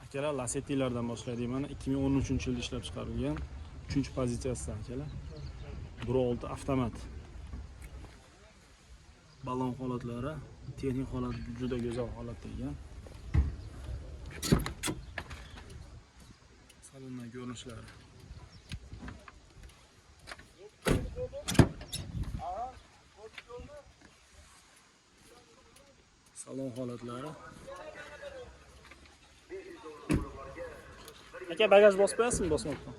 Akalar, Lasettilardan boshlaydik. Mana 2013-yilda ishlab chiqarilgan 3-pozitsiyasi akalar. 1.6 avtomat. Ballon holatlari, texnik holat juda go'zal holatda ekan. Salondan ko'rinishlari. Salon holatlari. Aka, bagaj bosib qo'yasizmi, bosmoqda?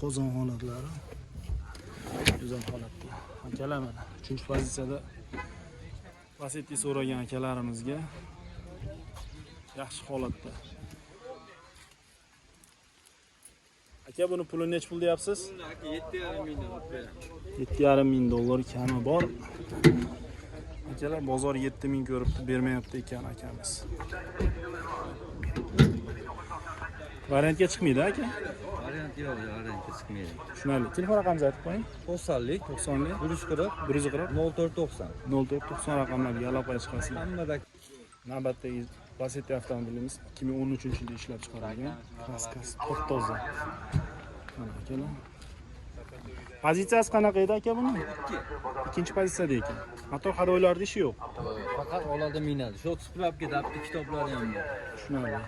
Qozon holatlari go'zal holatda. Akalar, mana 3-pozitsiyada Lasetti so'ragan akalarimizga yaxshi holatda. Aka, buni puli nech pul deyapsiz? 7,5 ming dollar beramiz. 7,5 ming dollar kami bor. Akalar, bozor 7 ming ko'ribdi, bermayapti ekan akamiz. Variantga chiqmaydi aka? Variant yo'q, variantga chiqmaydi. Tushunarli. Telefon raqamingizni aytib qo'ying. 90lik, 90lik 140, 140 0490. 0490 raqamlarga aloqa chiqasizlar. Hammada Navbatdagi Lasetti avtomobilimiz 2013-yilda ishlab chiqarilgan. Kraskasi top-toza. Mana akalar. Pozitsiyasi qanaqa edi aka buni? Ikkinchi pozitsiyada ekan. Motor hadoylarda ishi yo'q. faqat olarda minadi. Shu suprab ketadi, kitoblari ham bor. Tushunarli.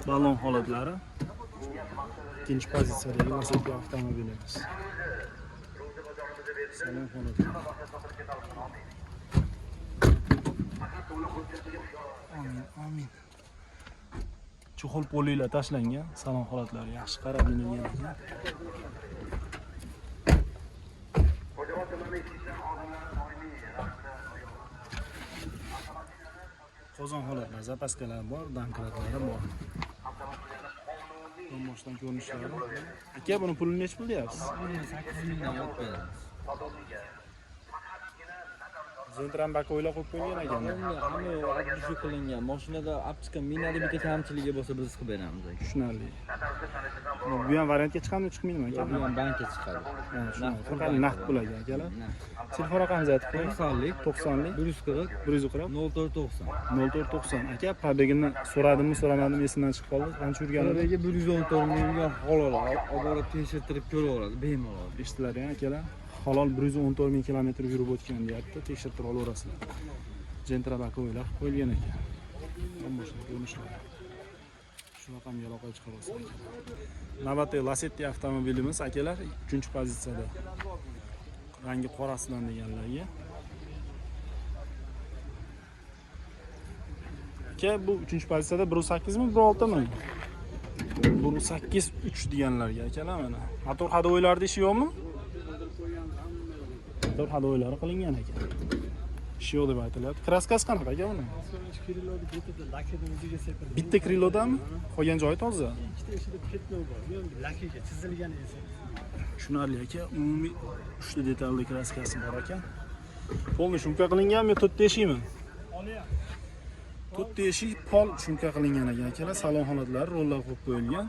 Ballon holatlari. Ikkinchi pozitsiyadagi Lasetti avtomobilimiz. Salon holatlari. Amin. Chuqur polilar tashlangan, salon holatlari yaxshi qarab minilgan ekan. Qozon holatlar, zapaskalar bor, dankratlari bor. Boshdan ko'rinishlari. Aka, buni pulini nech pul deyapsiz? 8 mingdan olib beramiz. Zentran bakoylar qo'yib qo'ygan ekan. Hamma oddiy qilingan. Mashinada apchika minadi, bitta kamchiligi bo'lsa biz qilib beramiz. Tushunarli. Bu ham variantga chiqadimi, chiqmaydimi aka? Bu ham bankka chiqadi. Faqat naqd pul aka, akalar. Telefon raqamingizni aytib qo'ying. 90lik, 90lik 140, 140 0490. 0490. Aka, probegini so'radimmi, so'ramadim, esimdan chiqib qoldi. Qancha yurganini Ularga 114 million halol olib tekshirtirib ko'raveradi, bemalol. eshitilar akalar. Halol 114 ming kilometr yurib o'tgan deyapti. Tekshirtirib olaverasizlar. Gentra bakoylar qo'yilgan ekan. Boshqa ko'rinishlari. Shu raqamga aloqa chiqarasiz. Navbatdagi Lasetti avtomobilimiz akalar 3-pozitsiyada. Rangi qorasidan deganlarga. Aka, bu 3-pozitsiyada 1.8 mi, 1.6 mi? 1.8 3 deganlarga akalar mana. Motor hadoylarda ishi yo'qmi? Motor hadoylari qilingan ekan. Ishi yo'q deb aytilyapti. Kraskasi qanaqa aka buni? Bitta krilodami? Qolgan joyi toza. Ikkita eshida ketnov bor. Bu ham lakiga chizilgan esa. Tushunarli aka. Umumiy 3 ta detalli kraskasi bor ekan. Polni shumka qilinganmi, 4 teshikmi? 4 teshik pol shumka qilingan ekan akalar. Salon holatlari rollar qo'yib qo'yilgan.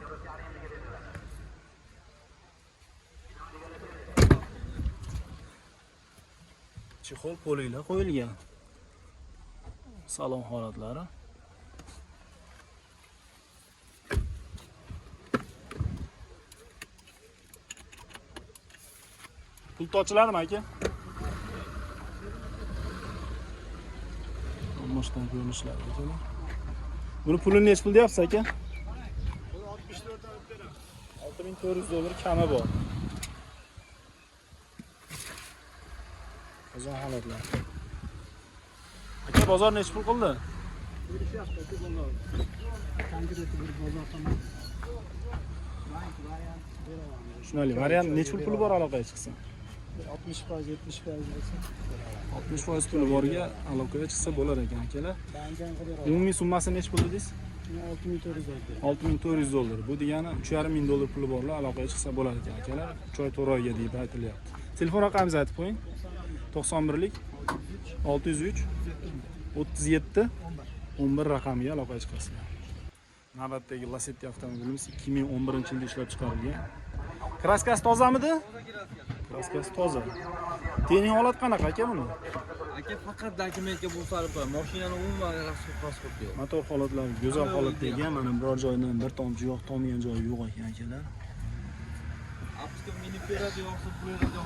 Chexol polilar qo'yilgan. Salon holatlari. Pul tochiladimi aka? Boshdan ko'rinishlari ekan. Buni pulini nech pul deyapsiz aka? 64 dan olib beramiz. 6400 dollar kami bor. Qozon holatlar. Aka, bozor nech pul qildi? Berishyapti, bozor. Konkret bir bozor tomon. Variant beraman. Tushunarli. Variant nech pul bor aloqaga chiqsin? 60%, 70% bo'lsa. 60% puli borga aloqaga chiqsa bo'lar ekan akalar. Bankdan qilib Umumiy summasi nech pul dedingiz? 6400 oldi. 6400 dollar. Bu degani 3,5 ming dollar puli borlar aloqaga chiqsa bo'lar ekan akalar. Choy to'royga deb aytilyapti. Telefon raqamingizni aytib qo'ying. 91lik 603 37 11 raqamiga aloqaga chiqasizlar. Navbatdagi Lacetti avtomobilimiz 2011-yilda ishlab chiqarilgan. Kraskasi tozamidi? Kraskasi toza. Tening holati qanaqa aka buni? Aka faqat dokumentga bo'sarib qo'y. Mashinani umuman rasmiy pasport yo'q. Motor holatlari go'zal holatda ekan. Mana biror joyidan bir tomchi yo'q, tomgan joyi yo'q ekan akalar. Apska mini peradi yo'qsa pulga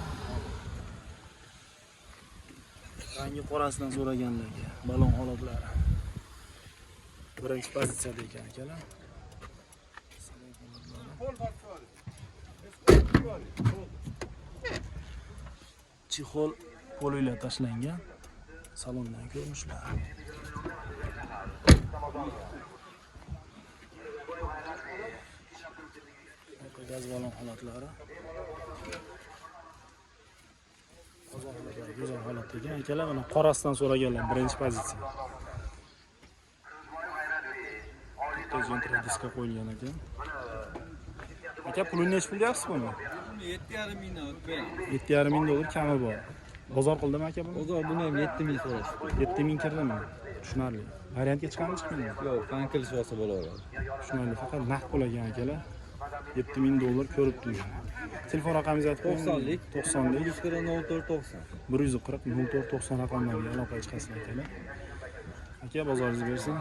Rangi qorasidan so'raganlarga balon holatlari. Birinchi pozitsiyada ekan akalar. Chexol polilar tashlangan. Salondan ko'rinishlar. Gaz balon holatlari. Go'zal holatda ekan. Akalar mana qorasidan so'raganlar birinchi pozitsiya. Gentra diska qo'yilgan ekan. Aka pulini nech pul deyapsiz buni? 7,5 mingdan o'tgan. 7,5 ming dollar kami bor. Bozor qildimi aka buni? Bozor buni ham 7 ming so'rashdi. 7 ming kirdimi? Tushunarli. Variantga chiqadimi chiqmaydi? Yo'q, pankilish olsa bo'laveradi. Tushunarli. Faqat naqd pul ekan akalar. 7 ming dollar ko'rib turgan. Telefon raqamingizni aytib qo'ying. 90lik 90lik 140 140 04 90 raqamlarga aloqaga chiqasizlar akalar. Aka bozoringiz bersin.